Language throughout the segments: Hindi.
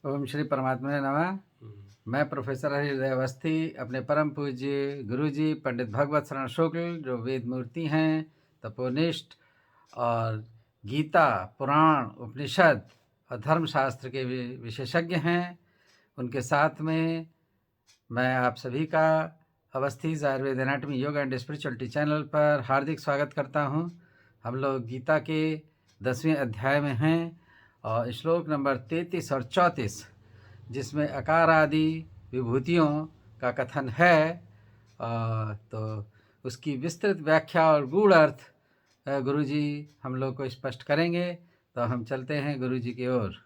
ओम श्री परमात्मा ने नमः। मैं प्रोफेसर हरिहृदय अवस्थी अपने परम पूज्य गुरुजी पंडित भगवत शरण शुक्ल जो वेद मूर्ति हैं, तपोनिष्ठ और गीता, पुराण, उपनिषद और धर्मशास्त्र के विशेषज्ञ हैं, उनके साथ में मैं आप सभी का Awasthi's Ayurveda anatomy yoga and spirituality channel पर हार्दिक स्वागत करता हूं। हम लोग गीता के 10वें अध्याय में हैं और श्लोक नंबर 33 और 34 जिसमें अकार आदि विभूतियों का कथन है, तो उसकी विस्तृत व्याख्या और गूढ़ अर्थ गुरुजी हम लोग को स्पष्ट करेंगे। तो हम चलते हैं गुरुजी की ओर।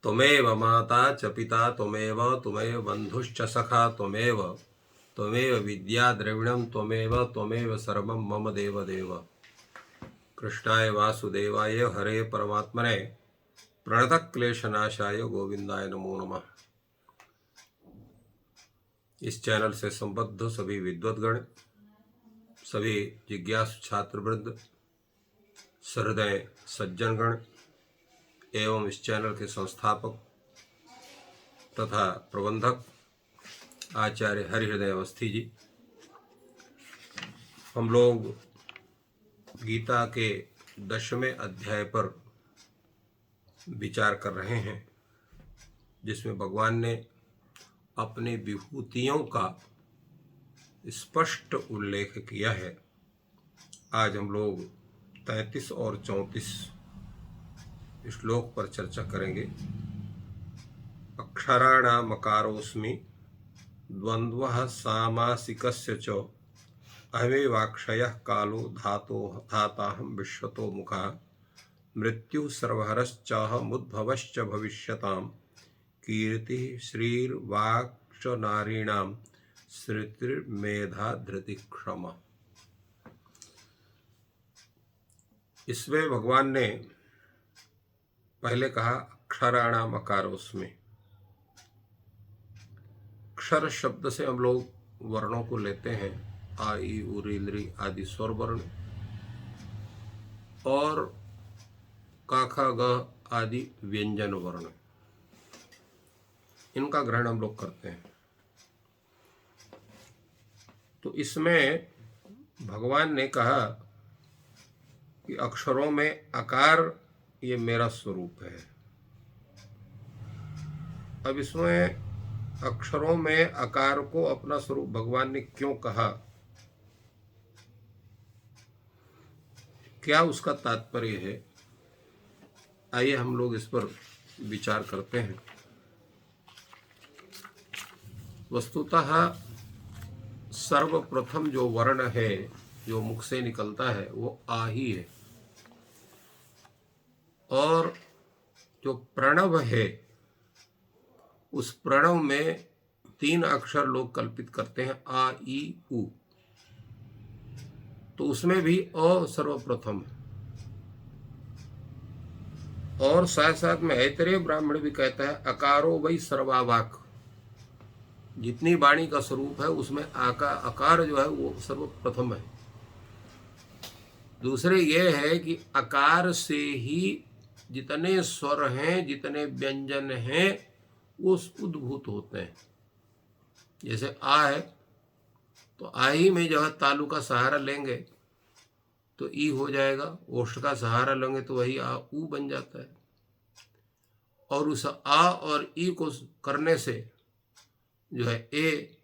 त्वमेव माता च पिता त्वमेव बंधुश्च सखा त्वमेव विद्या द्रविणं त्वमेव सर्वं मम देव। कृष्णाय वासुदेवाय हरे परमात्मने प्रणतक्लेशनाशाय गोविंदाय नमो नमः। इस चैनल से संबद्ध सभी विद्वद्गण, सभी जिज्ञासु छात्रवृंद, सहृदय सज्जनगण एवं इस चैनल के संस्थापक तथा प्रबंधक आचार्य हरिहृदय अवस्थी जी, हम लोग गीता के 10वें अध्याय पर विचार कर रहे हैं, जिसमें भगवान ने अपनी विभूतियों का स्पष्ट उल्लेख किया है। आज हम लोग 33 और 34 श्लोक पर चर्चा करेंगे। अक्षराणामकारोऽस्मि द्वन्द्वः सामासिकस्य च अहमेवाक्षयः कालो धाताहं विश्वतो मुखः मृत्युः सर्वहरश्चाहमुद्भवश्च भविष्यताम् कीर्तिः श्रीर्वाक्च नारीणां श्रुतिर्मेधा धृति क्षमा। इसमें भगवान ने पहले कहा अक्षराणाम अकारोस्मि। अक्षर शब्द से हम लोग वर्णों को लेते हैं, आ ई उ री लृ आदि स्वर वर्ण, और का खा ग आदि व्यंजन वर्ण, इनका ग्रहण हम लोग करते हैं। तो इसमें भगवान ने कहा कि अक्षरों में आकार ये मेरा स्वरूप है। अब इसमें अक्षरों में आकार को अपना स्वरूप भगवान ने क्यों कहा, क्या उसका तात्पर्य है, आइए हम लोग इस पर विचार करते हैं। वस्तुतः सर्वप्रथम जो वर्ण है जो मुख से निकलता है वो आ ही है, और जो प्रणव है उस प्रणव में 3 अक्षर लोग कल्पित करते हैं, आ ई उ, तो उसमें भी अ सर्वप्रथम है। और साथ साथ में ऐतरेय ब्राह्मण भी कहता है अकारो वही सर्वावाक, जितनी वाणी का स्वरूप है उसमें आकार जो है वो सर्वप्रथम है। दूसरे ये है कि आकार से ही जितने स्वर हैं, जितने व्यंजन हैं, वो उद्भूत होते हैं। जैसे आ है तो आ ही में जो है तालु का सहारा लेंगे तो ई हो जाएगा, ओष्ठ का सहारा लेंगे तो वही आ ऊ बन जाता है, और उस आ और ई को करने से जो है ए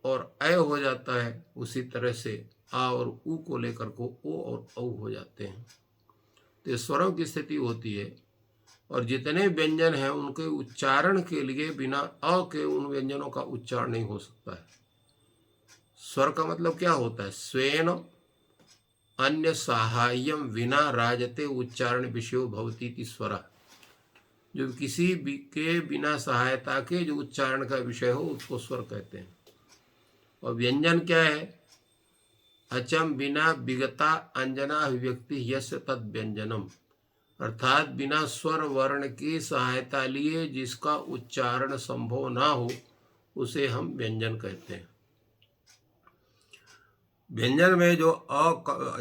और ऐ हो जाता है। उसी तरह से आ और ऊ को लेकर को ओ और औ हो जाते हैं। तो स्वरों की स्थिति होती है, और जितने व्यंजन हैं उनके उच्चारण के लिए बिना अ के उन व्यंजनों का उच्चारण नहीं हो सकता है। स्वर का मतलब क्या होता है, स्वेन अन्य साहाय्यम विना राजते उच्चारण विषयो भवतीति स्वर, जो किसी के बिना सहायता के जो उच्चारण का विषय हो उसको स्वर कहते हैं। और व्यंजन क्या है, अचम बिना विगता अंजना अभिव्यक्ति यस्य तद व्यंजनम, अर्थात बिना स्वर वर्ण की सहायता लिए जिसका उच्चारण संभव ना हो उसे हम व्यंजन कहते हैं। व्यंजन में जो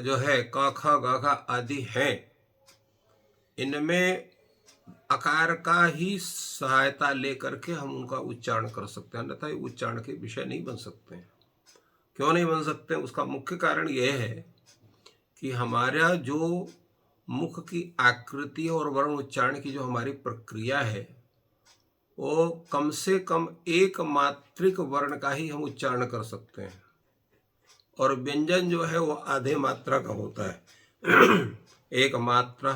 जो है क ख ग घ आदि हैं, इनमें अकार का ही सहायता लेकर के हम उनका उच्चारण कर सकते हैं, अन्यथा ये उच्चारण के विषय नहीं बन सकते हैं। क्यों नहीं बन सकते? उसका मुख्य कारण यह है कि हमारा जो मुख की आकृति और वर्ण उच्चारण की जो हमारी प्रक्रिया है, वो कम से कम एक मात्रिक वर्ण का ही हम उच्चारण कर सकते हैं, और व्यंजन जो है वो आधे मात्रा का होता है। एक मात्रा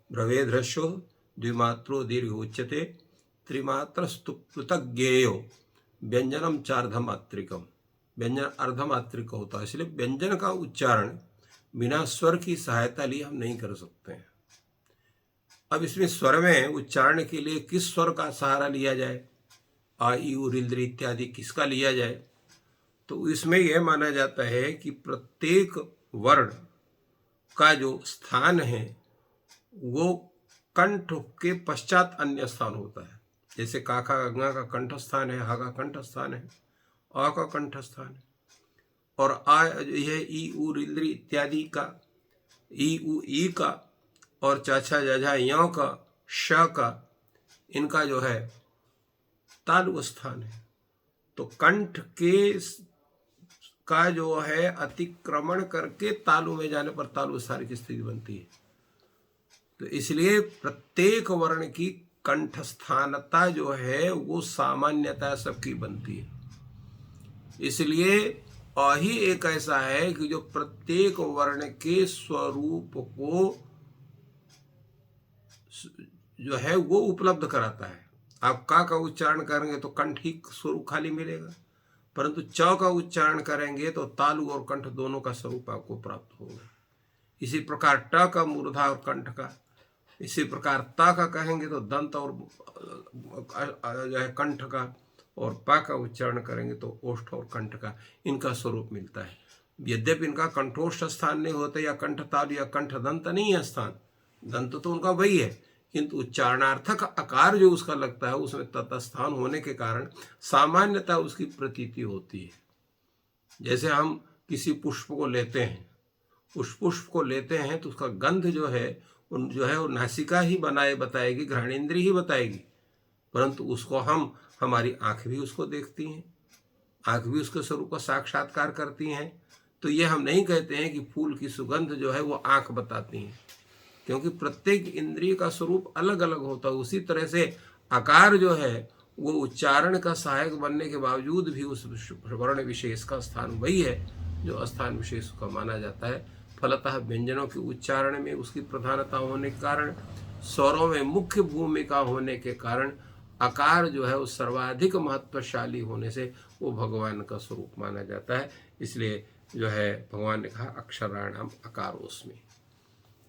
भ्रवेद ह्रस्व द्विमात्रो दीर्घ उच्यते त्रिमात्रस्तु पृथक ज्ञेयो व्यंजनम चार्धमात्रिकम। व्यंजन अर्धमात्रिक होता है, इसलिए व्यंजन का उच्चारण बिना स्वर की सहायता लिए हम नहीं कर सकते हैं। अब इसमें स्वर में उच्चारण के लिए किस स्वर का सहारा लिया जाए, आ ई उ रिल्द्र इत्यादि किसका लिया जाए? तो इसमें यह माना जाता है कि प्रत्येक वर्ण का जो स्थान है वो कंठ के पश्चात अन्य स्थान होता है। जैसे का का गंगा का कंठ स्थान है, हा का कंठ स्थान है, अ का कंठ स्थान है, और आ यह ई उ रिल्द्र इत्यादि का, ई उ ई का, और चाचा जाझा यों का, श का, इनका जो है तालु स्थान है। तो कंठ के का जो है अतिक्रमण करके तालु में जाने पर तालु स्थान की स्थिति बनती है। तो इसलिए प्रत्येक वर्ण की कंठस्थानता जो है वो सामान्यतः सबकी बनती है। इसलिए अ ही एक ऐसा है कि जो प्रत्येक वर्ण के स्वरूप को जो है वो उपलब्ध कराता है। आप का उच्चारण करेंगे तो कंठ ही स्वरूप खाली मिलेगा, परंतु च का उच्चारण करेंगे तो तालु और कंठ दोनों का स्वरूप आपको प्राप्त होगा। इसी प्रकार ट का मूर्धा और कंठ का, इसी प्रकार ता का कहेंगे तो दंत और जो है कंठ का, और पा का उच्चारण करेंगे तो ओष्ठ और कंठ का, इनका स्वरूप मिलता है। यद्यपि इनका कंठोष्ठ स्थान नहीं होता, या कंठ तालु या कंठ दंत नहीं है स्थान, दंत तो उनका वही है, किंतु उच्चारणार्थक आकार जो उसका लगता है उसमें तत्स्थान होने के कारण सामान्यतः उसकी प्रतीति होती है। जैसे हम किसी पुष्प को लेते हैं, उस पुष्प को लेते हैं तो उसका गंध जो है वो नासिका ही बताएगी, घ्राणेन्द्रिय ही बताएगी, परंतु उसको हमारी आंख भी उसको देखती हैं, आंख भी उसके स्वरूप का साक्षात्कार करती हैं। तो ये हम नहीं कहते हैं कि फूल की सुगंध जो है वो आंख बताती हैं, क्योंकि प्रत्येक इंद्रिय का स्वरूप अलग अलग होता है। उसी तरह से आकार जो है वो उच्चारण का सहायक बनने के बावजूद भी उस वर्ण विशेष का स्थान वही है जो स्थान विशेष का माना जाता है। फलतः व्यंजनों के उच्चारण में उसकी प्रधानता होने के कारण, स्वरों में मुख्य भूमिका होने के कारण आकार जो है वो सर्वाधिक महत्वशाली होने से वो भगवान का स्वरूप माना जाता है। इसलिए जो है भगवान ने कहा अक्षराणाम अकारोस्मि।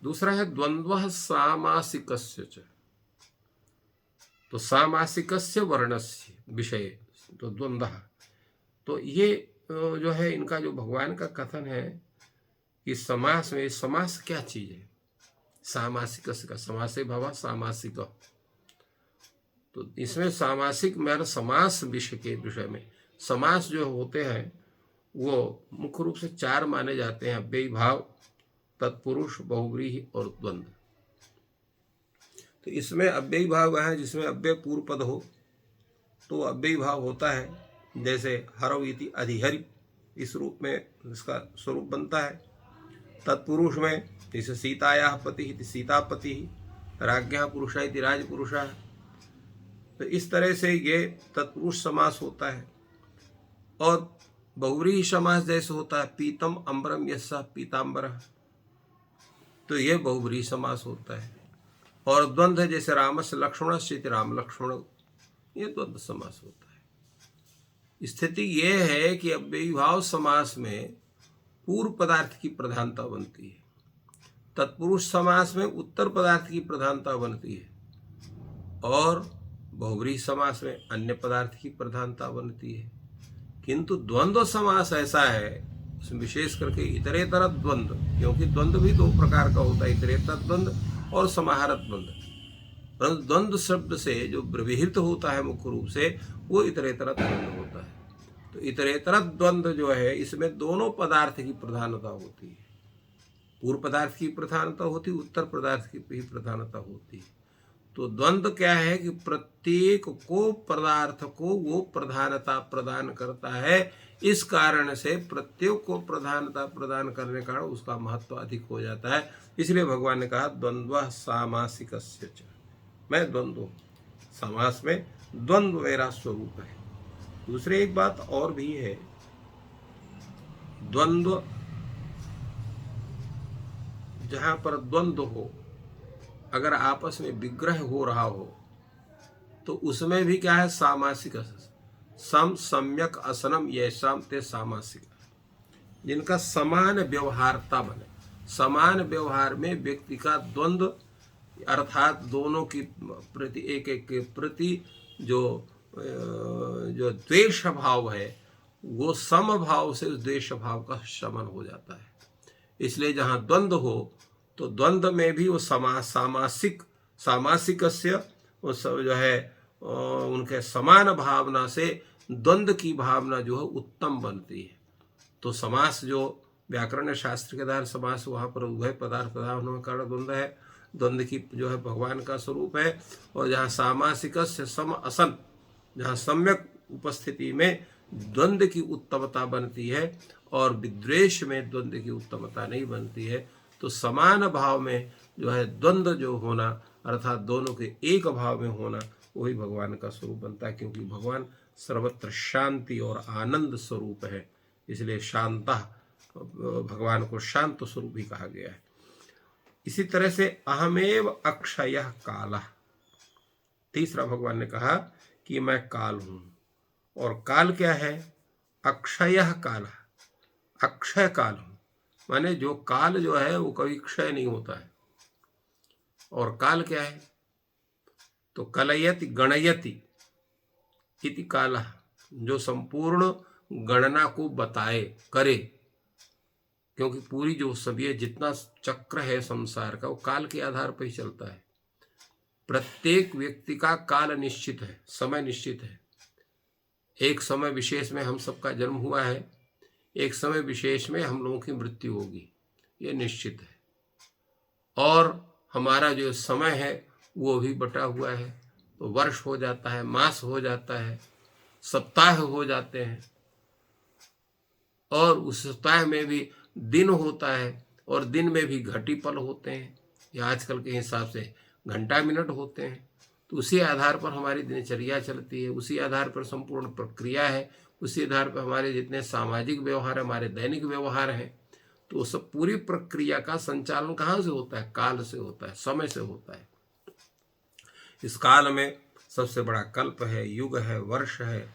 दूसरा है द्वंद्व सामासिकस्य च। तो सामासिकस्य वर्णस्य विषय तो द्वंद्व, तो ये जो है इनका जो भगवान का कथन है कि समास में, समास क्या चीज है? सामासिकस्य का समासे भवा सामासिक, तो इसमें सामासिक मेरा समास विषय के विषय में, समास जो होते हैं वो मुख्य रूप से चार माने जाते हैं, अव्ययी भाव, तत्पुरुष, बहुव्रीहि और द्वंद्व। तो इसमें अव्ययी भाव है जिसमें अव्यय पूर्व पद हो तो अव्ययी भाव होता है, जैसे हरव इति अधिहरि, इस रूप में इसका स्वरूप बनता है। तत्पुरुष में जैसे सीतायाः पति इति सीतापति, राज्ञः पुरुषः इति राजपुरुषः, तो इस तरह से ये तत्पुरुष समास होता है। और बहुव्रीहि समास जैसे होता है पीतम अम्बरम यस्सः पीताम्बरः, तो ये बहुव्रीहि समास होता है। और द्वंद्व जैसे रामस्य लक्ष्मणस्य इति राम लक्ष्मण, ये द्वंद्व समास होता है। स्थिति ये है कि अव्ययी भाव समास में पूर्व पदार्थ की प्रधानता बनती है, तत्पुरुष समास में उत्तर पदार्थ की प्रधानता बनती है, और बहुव्रीहि समास में अन्य पदार्थ की प्रधानता बनती है। किंतु द्वंद्व समास ऐसा है, उसमें विशेष करके इतरेतर द्वंद्व, क्योंकि द्वंद्व भी दो प्रकार का होता है, इतरेतर द्वंद्व और समाहारक द्वंद्व। परंतु द्वंद्व शब्द से जो व्यवहृत होता है मुख्य रूप से वो इतरेतर द्वंद्व होता है। तो इतरेतर द्वंद्व जो है इसमें दोनों पदार्थ की प्रधानता होती है, पूर्व पदार्थ की प्रधानता होती है, उत्तर पदार्थ की भी प्रधानता होती है। तो द्वंद्व क्या है कि प्रत्येक को पदार्थ को वो प्रधानता प्रदान करता है। इस कारण से प्रत्येक को प्रधानता प्रदान करने का उसका महत्व अधिक हो जाता है। इसलिए भगवान ने कहा द्वंद्व सामासिकस्य च, मैं द्वंद्व, समास में द्वंद्व मेरा स्वरूप है। दूसरी एक बात और भी है, द्वंद्व जहां पर द्वंद्व हो, अगर आपस में विग्रह हो रहा हो तो उसमें भी क्या है, सामासिक, सम सम्यक असनम येषाम ते सामासिक, जिनका समान व्यवहारता बने। समान व्यवहार में व्यक्ति का द्वंद्व अर्थात दोनों की प्रति एक एक के प्रति जो द्वेष भाव है वो समभाव से उस द्वेष भाव का शमन हो जाता है। इसलिए जहाँ द्वंद्व हो तो द्वंद्व में भी वो सामासिकस्य वो सब जो है उनके समान भावना से द्वंद्व की भावना जो है उत्तम बनती है। तो समास जो व्याकरण शास्त्र के द्वारा समास, वहाँ पर उभय पदार्थ प्रधान कारण द्वंद्व है, द्वंद्व की जो है भगवान का स्वरूप है। और जहाँ सामासिकस्य सम असन, जहाँ सम्यक उपस्थिति में द्वंद्व की उत्तमता बनती है और विद्वेष में द्वंद्व की उत्तमता नहीं बनती है, तो समान भाव में जो है द्वंद्व जो होना अर्थात दोनों के एक भाव में होना वही भगवान का स्वरूप बनता है। क्योंकि भगवान सर्वत्र शांति और आनंद स्वरूप है, इसलिए शांतः भगवान को शांत स्वरूप भी कहा गया है। इसी तरह से अहमेव अक्षयः कालः, तीसरा भगवान ने कहा कि मैं काल हूं। और काल क्या है, अक्षयः कालः, अक्षय काल हूं, माने जो काल जो है वो कभी क्षय नहीं होता है। और काल क्या है, तो कलयति गणयति इति कालः, जो संपूर्ण गणना को बताए करे। क्योंकि पूरी जो सभी जितना चक्र है संसार का वो काल के आधार पर ही चलता है। प्रत्येक व्यक्ति का काल निश्चित है, समय निश्चित है। एक समय विशेष में हम सबका जन्म हुआ है, एक समय विशेष में हम लोगों की मृत्यु होगी, ये निश्चित है। और हमारा जो समय है वो भी बटा हुआ है, तो वर्ष हो जाता है, मास हो जाता है, सप्ताह हो जाते हैं, और उस सप्ताह में भी दिन होता है, और दिन में भी घटी पल होते हैं, या आजकल के हिसाब से घंटा मिनट होते हैं। तो उसी आधार पर हमारी दिनचर्या चलती है, उसी आधार पर संपूर्ण प्रक्रिया है, उसी आधार पर हमारे जितने सामाजिक व्यवहार, हमारे दैनिक व्यवहार हैं। तो सब पूरी प्रक्रिया का संचालन कहाँ से होता है, काल से होता है, समय से होता है। इस काल में सबसे बड़ा कल्प है, युग है, वर्ष है,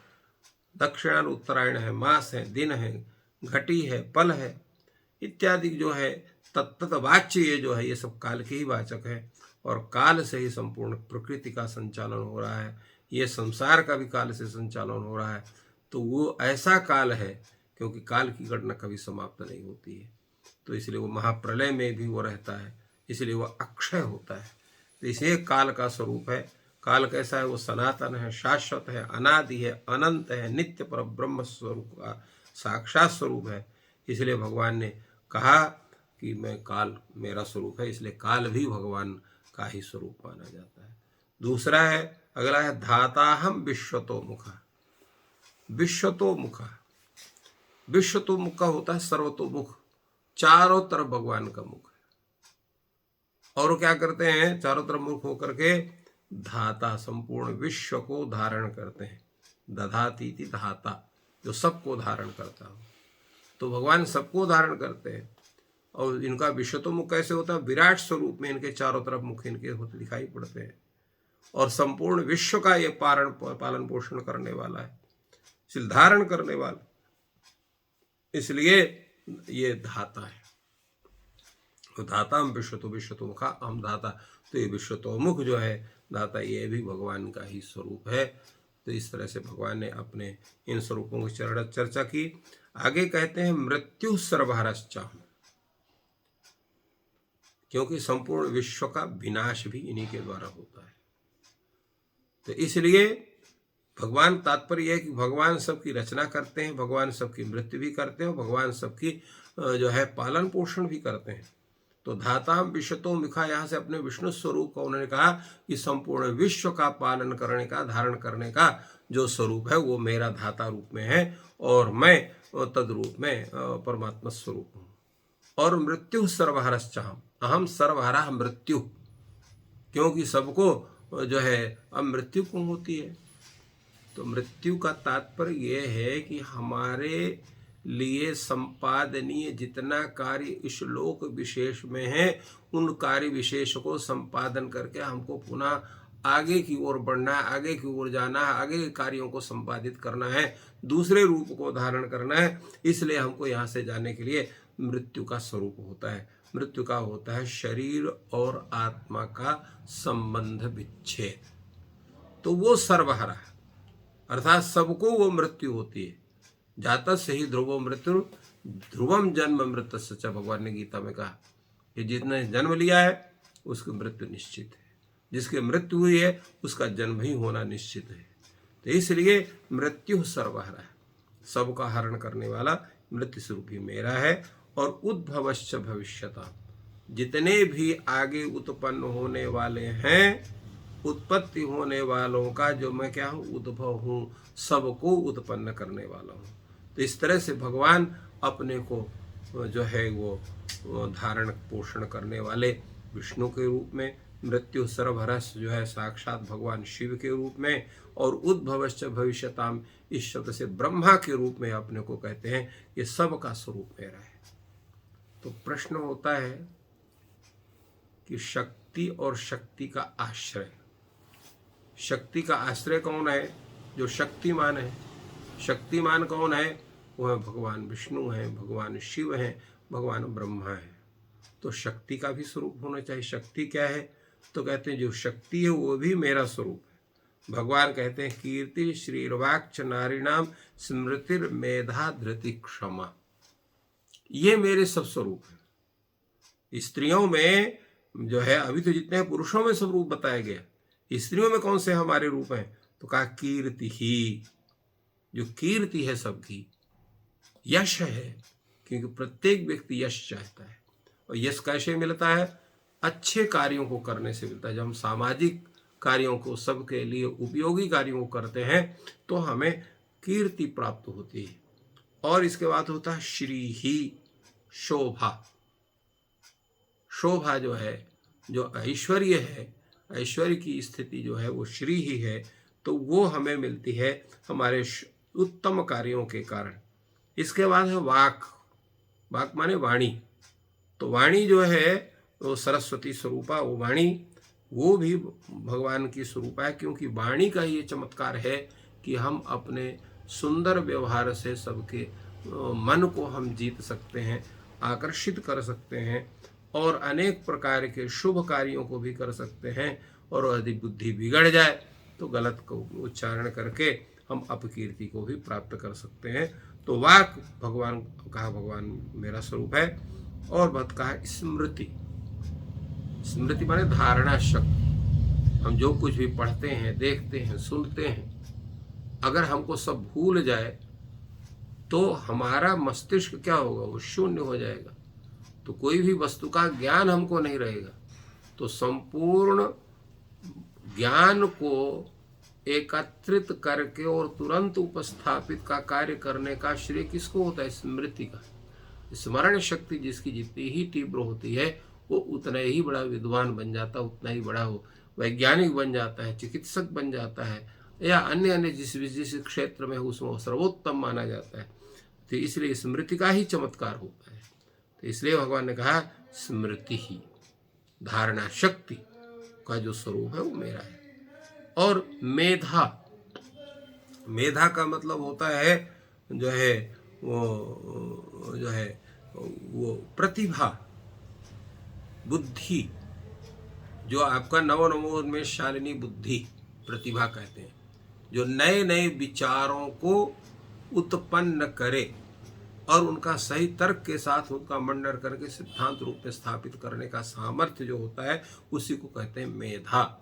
दक्षिणायन उत्तरायण है, मास है, दिन है, घटी है, पल है इत्यादि जो है तत्त वाच्य ये जो है ये सब काल के ही वाचक है। और काल से ही संपूर्ण प्रकृति का संचालन हो रहा है, ये संसार का भी काल से संचालन हो रहा है। तो वो ऐसा काल है क्योंकि काल की घटना कभी समाप्त नहीं होती है, तो इसलिए वो महाप्रलय में भी वो रहता है, इसलिए वो अक्षय होता है। तो इसे काल का स्वरूप है। काल कैसा है, वो सनातन है, शाश्वत है, अनादि है, अनंत है, नित्य पर ब्रह्म स्वरूप का साक्षात स्वरूप है। इसलिए भगवान ने कहा कि मैं काल मेरा स्वरूप है, इसलिए काल भी भगवान का ही स्वरूप माना जाता है। दूसरा है, अगला है धाताहम विश्वतोमुखा। विश्वतोमुखा, विश्वतोमुख का होता है सर्वतोमुख, चारों तरफ भगवान का मुख है। और वो क्या करते हैं, चारों तरफ मुख होकर के धाता संपूर्ण विश्व को धारण करते हैं। दधाती थी धाता, जो सबको धारण करता हो। तो भगवान सबको धारण करते हैं। और इनका विश्वतोमुख कैसे होता है, विराट स्वरूप में इनके चारों तरफ मुख इनके होते दिखाई पड़ते हैं, और संपूर्ण विश्व का ये पालन पोषण करने वाला है, इसलिए धारण करने वाला, इसलिए ये धाता है। तो धाता हम विश्वतोमुखा हम धाता, तो ये विश्वतोमुख जो है दाता, ये भी भगवान का ही स्वरूप है। तो इस तरह से भगवान ने अपने इन स्वरूपों की चर्चा की। आगे कहते हैं मृत्यु सर्वहरश्चाहम्, क्योंकि संपूर्ण विश्व का विनाश भी इन्हीं के द्वारा होता है। तो इसलिए भगवान, तात्पर्य है कि भगवान सबकी रचना करते हैं, भगवान सबकी मृत्यु भी करते हैं, और भगवान सबकी जो है पालन पोषण भी करते हैं। तो धाताम विश्वतो मिखा, यहाँ से अपने विष्णु स्वरूप का उन्होंने कहा कि संपूर्ण विश्व का पालन करने का, धारण करने का जो स्वरूप है वो मेरा धाता रूप में है और मैं तद रूप में परमात्मा स्वरूप हूँ। और मृत्यु सर्वहरश्चाहम, अहम सर्वहरा मृत्यु, क्योंकि सबको जो है अब मृत्यु क्यों होती है? तो मृत्यु का तात्पर्य यह है कि हमारे लिए संपादनीय जितना कार्य इस लोक विशेष में है उन कार्य विशेष को संपादन करके हमको पुनः आगे की ओर बढ़ना है, आगे की ओर जाना है, आगे के कार्यों को संपादित करना है, दूसरे रूप को धारण करना है। इसलिए हमको यहाँ से जाने के लिए मृत्यु का स्वरूप होता है। मृत्यु का होता है शरीर और आत्मा का संबंध विच्छेद। तो वो सर्वहरा है, अर्थात सबको वो मृत्यु होती है। जातः से ही ध्रुवो मृत्यु ध्रुवम जन्म मृत सच्चा, भगवान ने गीता में कहा कि जिसने जन्म लिया है उसकी मृत्यु निश्चित है, जिसकी मृत्यु हुई है उसका जन्म ही होना निश्चित है। तो इसलिए मृत्यु सर्वहरा है, सबका हरण करने वाला मृत्यु स्वरूप ही मेरा है। और उद्भवश्च भविष्यता, जितने भी आगे उत्पन्न होने वाले हैं, उत्पत्ति होने वालों का जो मैं क्या हूँ, उद्भव हूँ, सबको उत्पन्न करने वाला हूँ। तो इस तरह से भगवान अपने को जो है वो धारण पोषण करने वाले विष्णु के रूप में, मृत्यु सर्वहरस जो है साक्षात भगवान शिव के रूप में, और उद्भवश्च भविष्यताम इस शब्द से ब्रह्मा के रूप में अपने को कहते हैं। ये सब का स्वरूप मेरा है। तो प्रश्न होता है कि शक्ति और शक्ति का आश्रय, शक्ति का आश्रय कौन है? जो शक्तिमान है। शक्तिमान कौन है? वह भगवान विष्णु हैं, भगवान शिव हैं, भगवान ब्रह्मा है। तो शक्ति का भी स्वरूप होना चाहिए। शक्ति क्या है? तो कहते हैं जो शक्ति है वो भी मेरा स्वरूप है। भगवान कहते हैं कीर्ति श्रीर्वाक्च नारीणाम स्मृतिर मेधा धृति क्षमा, ये मेरे सब स्वरूप है। स्त्रियों में जो है, अभी तो जितने हैं पुरुषों में सब रूप बताया गया, स्त्रियों में कौन से हमारे रूप हैं? तो कहा कीर्ति ही, जो कीर्ति है सबकी, यश है, क्योंकि प्रत्येक व्यक्ति यश चाहता है। और यश कैसे मिलता है? अच्छे कार्यों को करने से मिलता है। जब हम सामाजिक कार्यों को, सबके लिए उपयोगी कार्यों को करते हैं तो हमें कीर्ति प्राप्त होती है। और इसके बाद होता है श्री ही, शोभा। शोभा जो है, जो ऐश्वर्य है, ऐश्वर्य की स्थिति जो है वो श्री ही है। तो वो हमें मिलती है हमारे उत्तम कार्यों के कारण। इसके बाद है वाक। वाक माने वाणी। तो वाणी जो है वो सरस्वती स्वरूपा, वो वाणी वो भी भगवान की स्वरूपा है, क्योंकि वाणी का ये चमत्कार है कि हम अपने सुंदर व्यवहार से सबके मन को हम जीत सकते हैं, आकर्षित कर सकते हैं, और अनेक प्रकार के शुभ कार्यों को भी कर सकते हैं। और यदि बुद्धि बिगड़ जाए तो गलत को उच्चारण करके हम अपकीर्ति को भी प्राप्त कर सकते हैं। तो वाक भगवान कहा, भगवान मेरा स्वरूप है। और बात कहा स्मृति। स्मृति माने धारणा शक्ति। हम जो कुछ भी पढ़ते हैं, देखते हैं, सुनते हैं, अगर हमको सब भूल जाए तो हमारा मस्तिष्क क्या होगा? वो शून्य हो जाएगा। तो कोई भी वस्तु का ज्ञान हमको नहीं रहेगा। तो संपूर्ण ज्ञान को एकत्रित करके और तुरंत उपस्थापित का कार्य करने का श्रेय किसको होता है? स्मृति का। स्मरण शक्ति जिसकी जितनी ही तीव्र होती है वो उतना ही बड़ा विद्वान बन जाता है, उतना ही बड़ा वो वैज्ञानिक बन जाता है, चिकित्सक बन जाता है, या अन्य अन्य जिस क्षेत्र में उसमें सर्वोत्तम माना जाता है। तो इसलिए स्मृति का ही चमत्कार होता है। तो इसलिए भगवान ने कहा स्मृति ही, धारणा शक्ति का जो स्वरूप है वो मेरा है। और मेधा, मेधा का मतलब होता है जो है वो प्रतिभा, बुद्धि, जो आपका नवोन्मेष शालिनी बुद्धि प्रतिभा कहते हैं, जो नए नए विचारों को उत्पन्न करे और उनका सही तर्क के साथ उनका मंडन करके सिद्धांत रूप में स्थापित करने का सामर्थ्य जो होता है उसी को कहते हैं मेधा।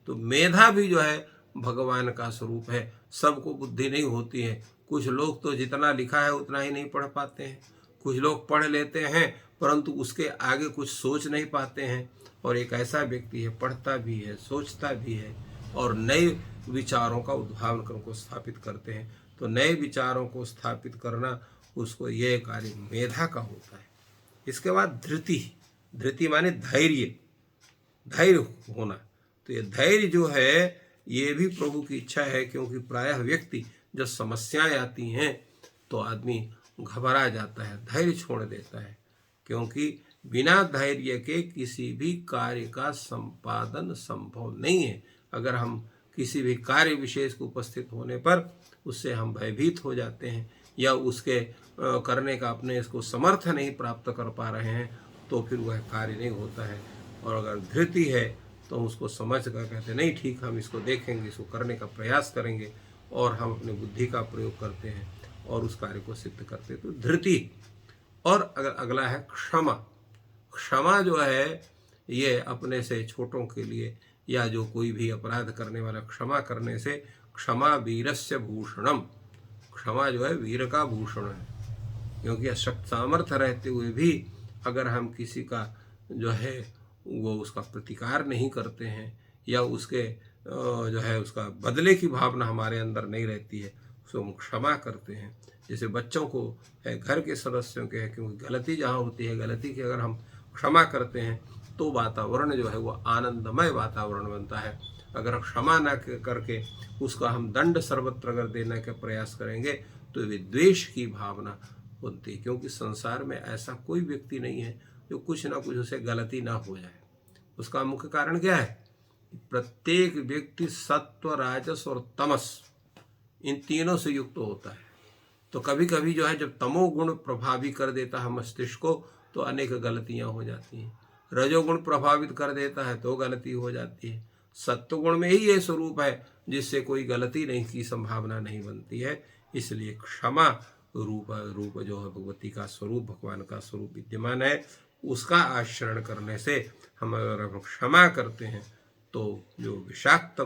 तो मेधा भी जो है भगवान का स्वरूप है। सबको बुद्धि नहीं होती है। कुछ लोग तो जितना लिखा है उतना ही नहीं पढ़ पाते हैं, कुछ लोग पढ़ लेते हैं परंतु उसके आगे कुछ सोच नहीं पाते हैं। और एक ऐसा व्यक्ति है, पढ़ता भी है, सोचता भी है और नए विचारों का उद्भावन को स्थापित करते हैं। तो नए विचारों को स्थापित करना उसको यह कार्य मेधा का होता है। इसके बाद धृति। धृति माने धैर्य, धैर्य होना। तो ये धैर्य जो है ये भी प्रभु की इच्छा है, क्योंकि प्रायः व्यक्ति जब समस्याएं आती हैं तो आदमी घबरा जाता है, धैर्य छोड़ देता है, क्योंकि बिना धैर्य के किसी भी कार्य का संपादन संभव नहीं है। अगर हम किसी भी कार्य विशेष को उपस्थित होने पर उससे हम भयभीत हो जाते हैं या उसके करने का अपने इसको समर्थ नहीं प्राप्त कर पा रहे हैं तो फिर वह कार्य नहीं होता है। और अगर धृति है तो हम उसको समझ कर कहते नहीं ठीक, हम इसको देखेंगे, इसको करने का प्रयास करेंगे और हम अपनी बुद्धि का प्रयोग करते हैं और उस कार्य को सिद्ध करते हैं। तो धृति। और अगर अगला है क्षमा। क्षमा जो है ये अपने से छोटों के लिए या जो कोई भी अपराध करने वाला क्षमा करने से, क्षमा वीरस्य भूषणम। क्षमा जो है वीर का भूषण है, क्योंकि शक्त सामर्थ्य रहते हुए भी अगर हम किसी का जो है वो उसका प्रतिकार नहीं करते हैं या उसके जो है उसका बदले की भावना हमारे अंदर नहीं रहती है, उसको हम क्षमा करते हैं। जैसे बच्चों को है, घर के सदस्यों के है, क्योंकि गलती जहाँ होती है, गलती की अगर हम क्षमा करते हैं तो वातावरण जो है वो आनंदमय वातावरण बनता है। अगर क्षमा न करके उसका हम दंड सर्वत्र अगर देने का प्रयास करेंगे तो विद्वेष की भावना होती है, क्योंकि संसार में ऐसा कोई व्यक्ति नहीं है जो कुछ ना कुछ उसे गलती ना हो जाए। उसका मुख्य कारण क्या है? प्रत्येक व्यक्ति सत्व, राजस और तमस इन तीनों से युक्त होता है। तो कभी कभी जो है जब तमोगुण प्रभावी कर देता है मस्तिष्क को तो अनेक गलतियां हो जाती हैं। रजोगुण प्रभावित कर देता है तो गलती हो जाती है। सत्वगुण में ही ये स्वरूप है जिससे कोई गलती नहीं की संभावना नहीं बनती है। इसलिए क्षमा रूप जो है भगवती का स्वरूप, भगवान का स्वरूप विद्यमान है, उसका आचरण करने से हम अगर क्षमा करते हैं तो जो विषाक्त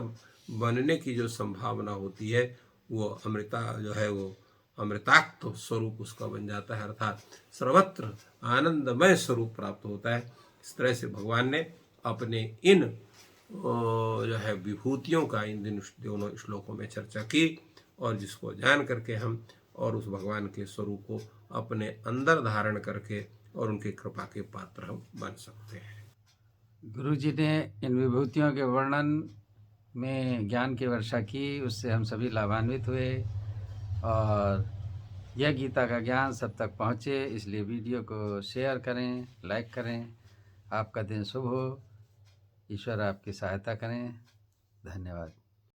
बनने की जो संभावना होती है वो अमृता जो है वो अमृताक्त स्वरूप उसका बन जाता है, अर्थात सर्वत्र आनंदमय स्वरूप प्राप्त होता है। इस तरह से भगवान ने अपने इन जो है विभूतियों का इन दोनों श्लोकों में चर्चा की और जिसको जान करके हम और उस भगवान के स्वरूप को अपने अंदर धारण करके और उनकी कृपा के पात्र हम बन सकते हैं। गुरु जी ने इन विभूतियों के वर्णन में ज्ञान की वर्षा की, उससे हम सभी लाभान्वित हुए और यह गीता का ज्ञान सब तक पहुँचे, इसलिए वीडियो को शेयर करें, लाइक करें। आपका दिन शुभ हो, ईश्वर आपकी सहायता करें। धन्यवाद।